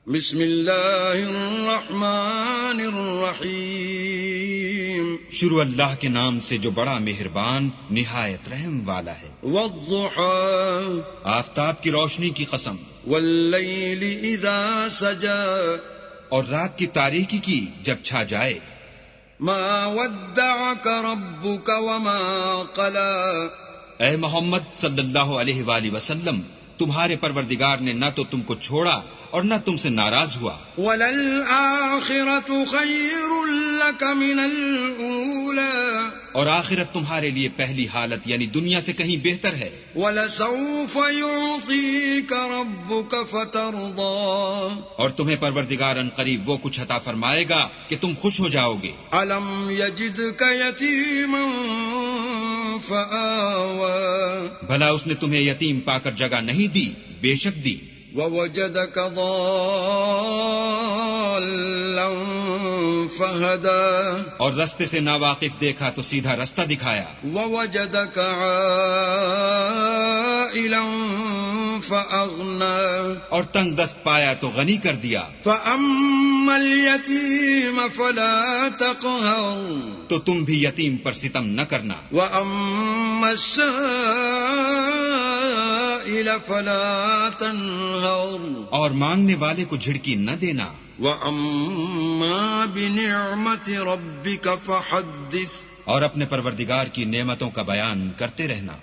بسم اللہ الرحمن الرحیم شروع اللہ کے نام سے جو بڑا مہربان نہایت رحم والا ہے۔ والضحى آفتاب کی روشنی کی قسم، واللیل اذا سجا اور رات کی تاریکی کی جب چھا جائے۔ ما ودعك ربك وما قلى اے محمد صلی اللہ علیہ وآلہ وسلم، تمہارے پروردگار نے نہ تو تم کو چھوڑا اور نہ تم سے ناراض ہوا۔ وَلَلْآخِرَةُ خَيْرٌ لَكَ مِنَ الْأُولَى اور آخرت تمہارے لیے پہلی حالت یعنی دنیا سے کہیں بہتر ہے۔ وَلَسَوْفَ يُعْطِيكَ رَبُّكَ فَتَرْضَى اور تمہیں پروردگار ان قریب وہ کچھ عطا فرمائے گا کہ تم خوش ہو جاؤ گے۔ أَلَمْ يَجِدْكَ يَتِيمًا فَآوَى بھلا اس نے تمہیں یتیم پا کر جگہ نہیں دی؟ بے شک دی۔ وَوَجَدَكَ ضَالًّا فَهَدَى اور رستے سے ناواقف دیکھا تو سیدھا رستہ دکھایا۔ وَوَجَدَكَ عَائِلًا فَأَغْنَى اور تنگ دست پایا تو غنی کر دیا۔ فَأَمَّا الْيَتِيمَ فَلَا تَقْهَرْ تو تم بھی یتیم پر ستم نہ کرنا۔ وَأَمَّا السَّائِلَ فَلَا تَنْهَرْ اور مانگنے والے کو جھڑکی نہ دینا۔ وَأَمَّا بِنِعْمَةِ رَبِّكَ فَحَدِّثْ اور اپنے پروردگار کی نعمتوں کا بیان کرتے رہنا۔